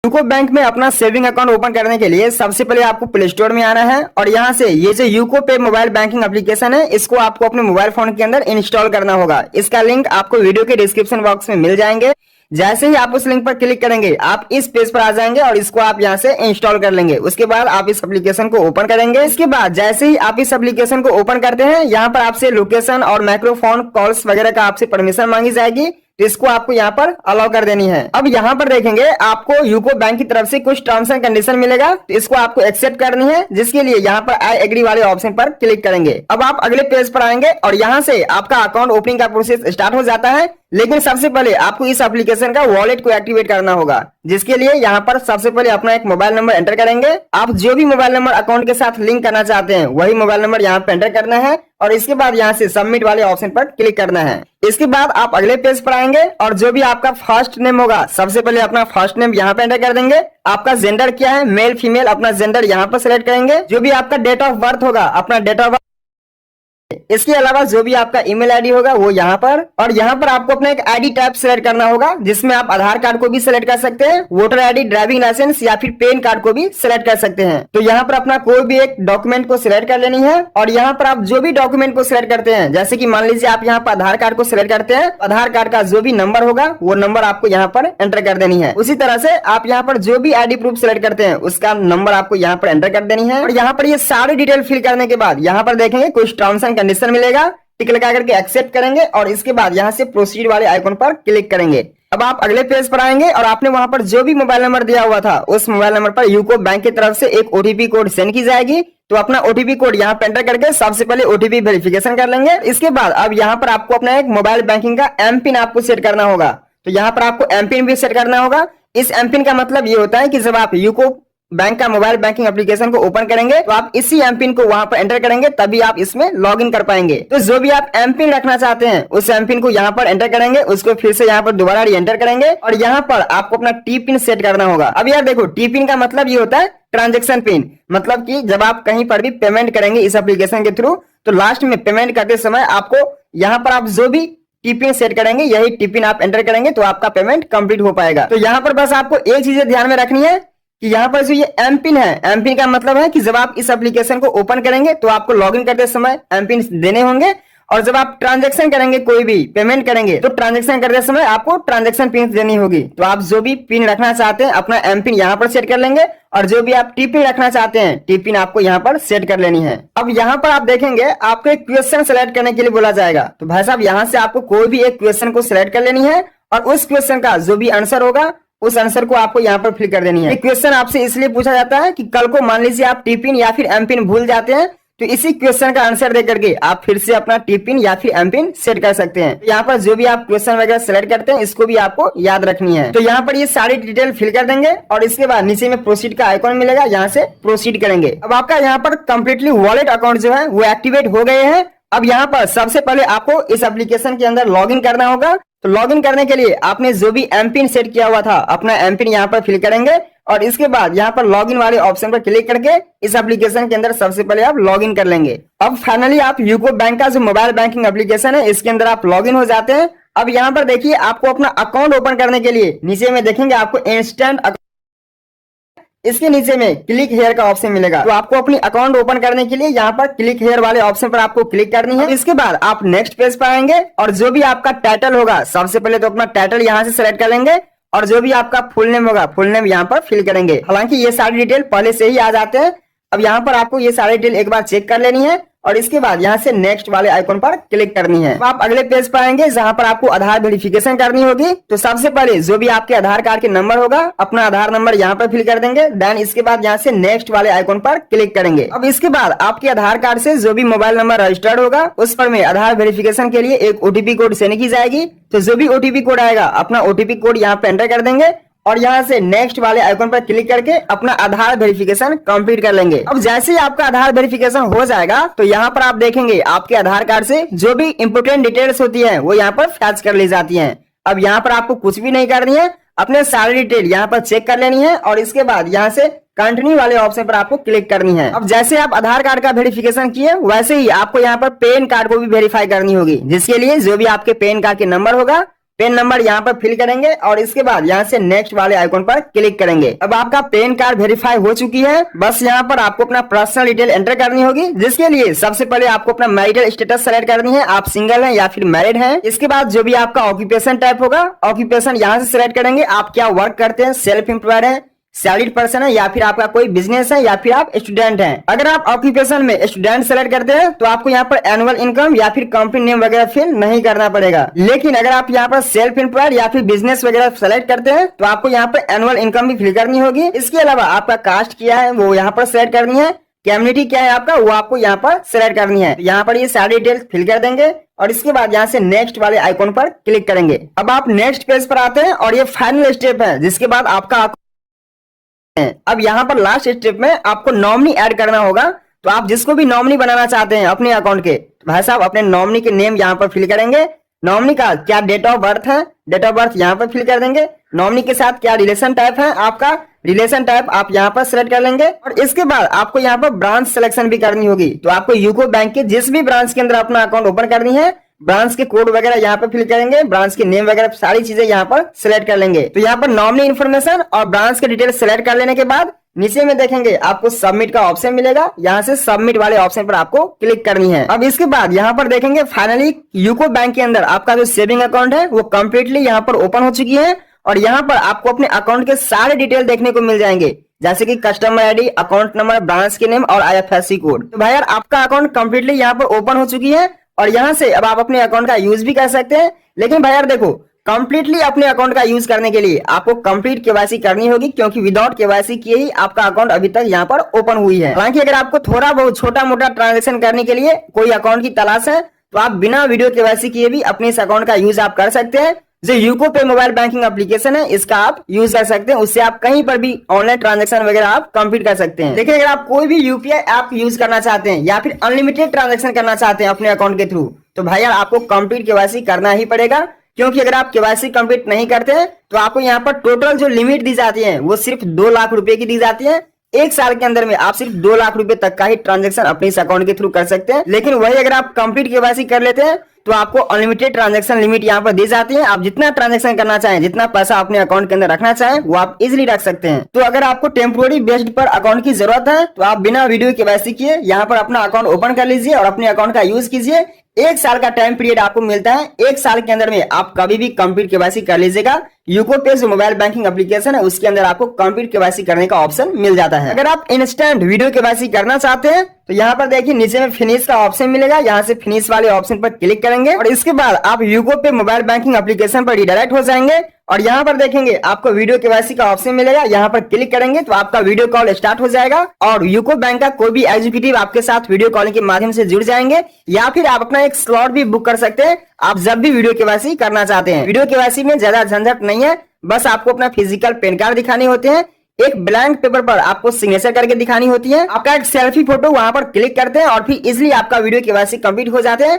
UCO bank में अपना saving account open करने के लिए सबसे पहले आपको प्ले स्टोर में आना है और यहाँ से ये जो यूको पे मोबाइल बैंकिंग एप्लीकेशन है इसको आपको अपने मोबाइल फोन के अंदर इंस्टॉल करना होगा। इसका लिंक आपको वीडियो के डिस्क्रिप्शन बॉक्स में मिल जाएंगे। जैसे ही आप उस लिंक पर क्लिक करेंगे आप इस पेज पर आ जाएंगे और इसको आप यहाँ से इंस्टॉल कर लेंगे। उसके बाद आप इस एप्लीकेशन को ओपन करेंगे। इसके बाद जैसे ही आप इस एप्लीकेशन को ओपन करते हैं यहाँ पर आपसे लोकेशन और माइक्रोफोन कॉल्स वगैरह का आपसे परमिशन मांगी जाएगी, इसको आपको यहाँ पर अलाउ कर देनी है। अब यहाँ पर देखेंगे आपको यूको बैंक की तरफ से कुछ टर्म्स एंड कंडीशन मिलेगा, तो इसको आपको एक्सेप्ट करनी है, जिसके लिए यहाँ पर आई एग्री वाले ऑप्शन पर क्लिक करेंगे। अब आप अगले पेज पर आएंगे और यहाँ से आपका अकाउंट ओपनिंग का प्रोसेस स्टार्ट हो जाता है। लेकिन सबसे पहले आपको इस एप्लीकेशन का वॉलेट को एक्टिवेट करना होगा, जिसके लिए यहाँ पर सबसे पहले अपना एक मोबाइल नंबर एंटर करेंगे। आप जो भी मोबाइल नंबर अकाउंट के साथ लिंक करना चाहते हैं वही मोबाइल नंबर यहाँ पे एंटर करना है और इसके बाद यहाँ से सबमिट वाले ऑप्शन पर क्लिक करना है। इसके बाद आप अगले पेज पर आएंगे और जो भी आपका फर्स्ट नेम होगा सबसे पहले अपना फर्स्ट नेम यहाँ पे एंटर कर देंगे। आपका जेंडर क्या है, मेल फीमेल, अपना जेंडर यहाँ पर सिलेक्ट करेंगे। जो भी आपका डेट ऑफ बर्थ होगा अपना डेट ऑफ बर्थ, इसके अलावा जो भी आपका ईमेल आईडी होगा वो यहाँ पर, और यहाँ पर आपको अपना एक आईडी टाइप सिलेक्ट करना होगा, जिसमें आप आधार कार्ड को भी सिलेक्ट कर सकते हैं, वोटर आईडी, ड्राइविंग लाइसेंस या फिर पैन कार्ड को भी सिलेक्ट कर सकते हैं। तो यहाँ पर अपना कोई भी एक डॉक्यूमेंट को सिलेक्ट कर लेनी है और यहाँ पर आप जो भी डॉक्यूमेंट को सिलेक्ट करते हैं, जैसे कि मान लीजिए आप यहाँ पर आधार कार्ड को सिलेक्ट करते हैं, आधार कार्ड का जो भी नंबर होगा वो नंबर आपको यहाँ पर एंटर कर देनी है। उसी तरह से आप यहाँ पर जो भी आईडी प्रूफ सिलेक्ट करते हैं उसका नंबर आपको यहाँ पर एंटर कर देनी है। और यहाँ पर ये सारी डिटेल फिल करने के बाद यहाँ पर देखेंगे कुछ टर्म्स एंड कंडीशन मिलेगा, टिक लगा करके एक्सेप्ट करेंगे और इसके बाद यहाँ से प्रोसीड वाले आइकन पर क्लिक करेंगे। अब आप अगले पेज पर आएंगे और आपने वहां पर जो भी मोबाइल नंबर दिया हुआ था उस मोबाइल नंबर पर यूको बैंक की तरफ से एक ओटीपी कोड सेंड की जाएगी। तो अपना ओटीपी कोड यहाँ पे एंटर करके सबसे पहले ओटीपी वेरिफिकेशन कर लेंगे। इसके बाद अब यहाँ पर आपको अपना एक मोबाइल बैंकिंग का एम पिन आपको सेट करना होगा। तो यहाँ पर आपको एम पिन भी सेट करना होगा। इस एम पिन का मतलब ये होता है कि जब आप यूको बैंक का मोबाइल बैंकिंग एप्लीकेशन को ओपन करेंगे तो आप इसी एम पिन को वहां पर एंटर करेंगे, तभी आप इसमें लॉग इन कर पाएंगे। तो जो भी आप एम पिन रखना चाहते हैं उस एम पिन को यहाँ पर एंटर करेंगे, उसको फिर से यहाँ पर दोबारा री एंटर करेंगे और यहाँ पर आपको अपना टी पिन सेट करना होगा। अब यार देखो, टी पिन का मतलब ये होता है ट्रांजेक्शन पिन, मतलब कि जब आप कहीं पर भी पेमेंट करेंगे इस एप्लीकेशन के थ्रू तो लास्ट में पेमेंट करते समय आपको यहाँ पर आप जो भी टी पिन सेट करेंगे यही टी पिन आप एंटर करेंगे तो आपका पेमेंट कंप्लीट हो पाएगा। तो यहाँ पर बस आपको एक चीज ध्यान में रखनी है कि यहाँ पर जो ये एम पिन है, एम पिन का मतलब है कि जब आप इस एप्लीकेशन को ओपन करेंगे तो आपको लॉगिन करते समय एम पिन देने होंगे और जब आप ट्रांजैक्शन करेंगे, कोई भी पेमेंट करेंगे तो ट्रांजैक्शन करते समय आपको ट्रांजैक्शन पिन देनी होगी। तो आप जो भी पिन रखना चाहते हैं अपना एम पिन यहाँ पर सेट कर लेंगे और जो भी आप टी पिन रखना चाहते हैं टी पिन आपको यहाँ पर सेट कर लेनी है। अब यहाँ पर आप देखेंगे आपको एक क्वेश्चन सिलेक्ट करने के लिए बोला जाएगा। तो भाई साहब यहाँ से आपको कोई भी एक क्वेश्चन को सिलेक्ट कर लेनी है और उस क्वेश्चन का जो भी आंसर होगा उस आंसर को आपको यहाँ पर फिल कर देनी है। क्वेश्चन आपसे इसलिए पूछा जाता है कि कल को मान लीजिए आप टी पिन या फिर एम पिन भूल जाते हैं तो इसी क्वेश्चन का आंसर दे करके आप फिर से अपना टी पिन या फिर एम पिन सेट कर सकते हैं। यहाँ पर जो भी आप क्वेश्चन वगैरह सेलेक्ट करते हैं इसको भी आपको याद रखनी है। तो यहाँ पर ये सारी डिटेल फिल कर देंगे और इसके बाद नीचे में प्रोसीड का आइकॉन मिलेगा, यहाँ से प्रोसीड करेंगे। अब आपका यहाँ पर कंप्लीटली वॉलेट अकाउंट जो है वो एक्टिवेट हो गए हैं। अब यहाँ पर सबसे पहले आपको इस एप्लीकेशन के अंदर लॉगिन करना होगा। तो लॉगिन करने के लिए आपने जो भी एम पिन सेट किया हुआ था अपना एम पिन यहाँ पर फिल करेंगे और इसके बाद यहाँ पर लॉगिन वाले ऑप्शन पर क्लिक करके इस एप्लीकेशन के अंदर सबसे पहले आप लॉगिन कर लेंगे। अब फाइनली आप यूको बैंक का जो मोबाइल बैंकिंग एप्लीकेशन है इसके अंदर आप लॉगिन हो जाते हैं। अब यहाँ पर देखिए आपको अपना अकाउंट ओपन करने के लिए नीचे में देखेंगे आपको इंस्टेंट, इसके नीचे में क्लिक हेयर का ऑप्शन मिलेगा। तो आपको अपनी अकाउंट ओपन करने के लिए यहाँ पर क्लिक हेयर वाले ऑप्शन पर आपको क्लिक करनी है। इसके बाद आप नेक्स्ट पेज पर आएंगे और जो भी आपका टाइटल होगा सबसे पहले तो अपना टाइटल यहाँ से सिलेक्ट कर लेंगे और जो भी आपका फुल नेम होगा फुल नेम यहाँ पर फिल करेंगे। हालांकि ये सारी डिटेल पहले से ही आ जाते हैं। अब यहाँ पर आपको ये सारी डिटेल एक बार चेक कर लेनी है और इसके बाद यहाँ से नेक्स्ट वाले आइकन पर क्लिक करनी है। तो आप अगले पेज पर आएंगे जहां पर आपको आधार वेरिफिकेशन करनी होगी। तो सबसे पहले जो भी आपके आधार कार्ड के नंबर होगा अपना आधार नंबर यहाँ पर फिल कर देंगे। देन इसके बाद यहाँ से नेक्स्ट वाले आइकन पर क्लिक करेंगे। अब इसके बाद आपके आधार कार्ड से जो भी मोबाइल नंबर रजिस्टर्ड होगा उस पर में आधार वेरिफिकेशन के लिए एक ओटीपी कोड सेंड की जाएगी। तो जो भी ओटीपी कोड आएगा अपना ओटीपी कोड यहाँ पे एंटर कर देंगे और यहाँ से नेक्स्ट वाले आइकन पर क्लिक करके अपना आधार वेरिफिकेशन कंप्लीट कर लेंगे। अब जैसे ही आपका आधार वेरिफिकेशन हो जाएगा तो यहाँ पर आप देखेंगे आपके आधार कार्ड से जो भी इंपोर्टेंट डिटेल्स होती हैं वो यहाँ पर फैच कर ली जाती हैं। अब यहाँ पर आपको कुछ भी नहीं करनी है, अपने सारी डिटेल यहाँ पर चेक कर लेनी है और इसके बाद यहाँ से कंटिन्यू वाले ऑप्शन पर आपको क्लिक करनी है। अब जैसे आप आधार कार्ड का वेरिफिकेशन किए वैसे ही आपको यहाँ पर पैन कार्ड को भी वेरीफाई करनी होगी, जिसके लिए जो भी आपके पैन कार्ड के नंबर होगा पेन नंबर यहाँ पर फिल करेंगे और इसके बाद यहाँ से नेक्स्ट वाले आइकॉन पर क्लिक करेंगे। अब आपका पैन कार्ड वेरीफाई हो चुकी है। बस यहाँ पर आपको अपना पर्सनल डिटेल एंटर करनी होगी, जिसके लिए सबसे पहले आपको अपना मैरिटल स्टेटस सेलेक्ट करनी है, आप सिंगल हैं या फिर मैरिड हैं। इसके बाद जो भी आपका ऑक्यूपेशन टाइप होगा, ऑक्यूपेशन यहाँ से सिलेक्ट करेंगे, आप क्या वर्क करते हैं, सेल्फ एम्प्लॉयड है, सैलरीड पर्सन है या फिर आपका कोई बिजनेस है या फिर आप स्टूडेंट हैं। अगर आप ऑक्यूपेशन में स्टूडेंट सेलेक्ट करते हैं तो आपको यहाँ पर एनुअल इनकम या फिर कंपनी नेम वगैरह फिल नहीं करना पड़ेगा। लेकिन अगर आप यहाँ पर सेल्फ एम्प्लॉयड या फिर बिजनेस वगैरह सेलेक्ट करते हैं तो आपको यहाँ पर एनुअल इनकम भी फिल करनी होगी। इसके अलावा आपका कास्ट क्या है वो यहाँ पर सेलेक्ट करनी है, कम्युनिटी क्या है आपका वो आपको यहाँ पर सेलेक्ट करनी है। यहाँ पर ये सारी डिटेल्स फिल कर देंगे और इसके बाद यहाँ से नेक्स्ट वाले आइकॉन पर क्लिक करेंगे। अब आप नेक्स्ट पेज पर आते हैं और ये फाइनल स्टेप है, जिसके बाद आपका अब यहाँ पर लास्ट स्टेप में आपको नॉमिनी ऐड करना होगा। तो आप जिसको भी नॉमिनी बनाना चाहते हैं अपने अकाउंट के, भाई साहब अपने नॉमिनी के नेम यहाँ पर फिल करेंगे। नॉमिनी का क्या डेट ऑफ बर्थ है, डेट ऑफ बर्थ यहाँ पर फिल कर देंगे। नॉमिनी के साथ क्या रिलेशन टाइप है आपका, रिलेशन टाइप आप यहाँ पर सिलेक्ट कर लेंगे। और इसके बाद आपको यहाँ पर ब्रांच सिलेक्शन भी करनी होगी। तो आपको यूको बैंक के जिस भी ब्रांच के अंदर अपना अकाउंट ओपन करनी है, ब्रांच के कोड वगैरह यहाँ पर फिल करेंगे, ब्रांच के नेम वगैरह सारी चीजें यहाँ पर सिलेक्ट कर लेंगे। तो यहाँ पर नॉमिनी इन्फॉर्मेशन और ब्रांच के डिटेल सिलेक्ट कर लेने के बाद नीचे में देखेंगे आपको सबमिट का ऑप्शन मिलेगा, यहाँ से सबमिट वाले ऑप्शन पर आपको क्लिक करनी है। अब इसके बाद यहाँ पर देखेंगे फाइनली यूको बैंक के अंदर आपका जो सेविंग अकाउंट है वो कम्प्लीटली यहाँ पर ओपन हो चुकी है और यहाँ पर आपको अपने अकाउंट के सारे डिटेल देखने को मिल जाएंगे, जैसे कि customer ID, account number, branch के नेम और IFSC कोड। तो भाई यार आपका अकाउंट कम्प्लीटली यहाँ पर ओपन हो चुकी है और यहाँ से अब आप अपने अकाउंट का यूज भी कर सकते हैं। लेकिन भाई यार देखो, कंप्लीटली अपने अकाउंट का यूज करने के लिए आपको कंप्लीट केवाईसी करनी होगी, क्योंकि विदाउट केवाईसी किए ही आपका अकाउंट अभी तक यहाँ पर ओपन हुई है। हालांकि अगर आपको थोड़ा बहुत छोटा मोटा ट्रांजेक्शन करने के लिए कोई अकाउंट की तलाश है तो आप बिना वीडियो केवाईसी किए भी अपने इस अकाउंट का यूज आप कर सकते हैं। जो यूको पे मोबाइल बैंकिंग एप्लीकेशन है इसका आप यूज कर सकते हैं, उससे आप कहीं पर भी ऑनलाइन ट्रांजैक्शन वगैरह आप कंप्लीट कर सकते हैं। लेकिन अगर आप कोई भी यूपीआई ऐप यूज करना चाहते हैं या फिर अनलिमिटेड ट्रांजैक्शन करना चाहते हैं अपने अकाउंट के थ्रू, तो भाई यार आपको कंप्लीट केवाईसी करना ही पड़ेगा। क्योंकि अगर आप केवाईसी कंप्लीट नहीं करते हैं तो आपको यहाँ पर टोटल जो लिमिट दी जाती है वो सिर्फ 2 लाख रुपए की दी जाती है। एक साल के अंदर में आप सिर्फ 2 लाख रुपए तक का ही ट्रांजैक्शन अपने इस अकाउंट के थ्रू कर सकते हैं। लेकिन वही अगर आप कंप्लीट केवाईसी कर लेते हैं तो आपको अनलिमिटेड ट्रांजैक्शन लिमिट यहाँ पर दी जाती है। आप जितना ट्रांजैक्शन करना चाहें, जितना पैसा अपने अकाउंट के अंदर रखना चाहें वो आप इजीली रख सकते हैं। तो अगर आपको टेम्पोररी बेस्ड पर अकाउंट की जरूरत है तो आप बिना वीडियो केवाईसी किए यहाँ पर अपना अकाउंट ओपन कर लीजिए और अपने अकाउंट का यूज कीजिए। 1 साल का टाइम पीरियड आपको मिलता है। 1 साल के अंदर में आप कभी भी कंप्लीट केवाईसी कर लीजिएगा। यूको पे जो मोबाइल बैंकिंग एप्लीकेशन है उसके अंदर आपको कंप्लीट केवाईसी करने का ऑप्शन मिल जाता है। अगर आप इंस्टेंट वीडियो केवाईसी करना चाहते हैं तो यहाँ पर देखिए नीचे में फिनिश का ऑप्शन मिलेगा, यहाँ से फिनिश वाले ऑप्शन पर क्लिक करेंगे और इसके बाद आप यूको पे मोबाइल बैंकिंग एप्लीकेशन पर रिडायरेक्ट हो जाएंगे और यहाँ पर देखेंगे आपको वीडियो केवाईसी का ऑप्शन मिलेगा, यहाँ पर क्लिक करेंगे तो आपका वीडियो कॉल स्टार्ट हो जाएगा और यूको बैंक का कोई भी एग्जीक्यूटिव आपके साथ वीडियो कॉलिंग के माध्यम से जुड़ जाएंगे या फिर आप अपना एक स्लॉट भी बुक कर सकते हैं आप जब भी वीडियो केवाईसी करना चाहते हैं। वीडियो केवाईसी में ज्यादा झंझट नहीं है, बस आपको अपना फिजिकल पैन कार्ड दिखाने होते हैं, एक ब्लैंक पेपर पर आपको सिग्नेचर करके दिखानी होती है, आपका एक सेल्फी फोटो वहां पर क्लिक करते हैं और फिर इजिली आपका वीडियो केवाईसी कंप्लीट हो जाते हैं।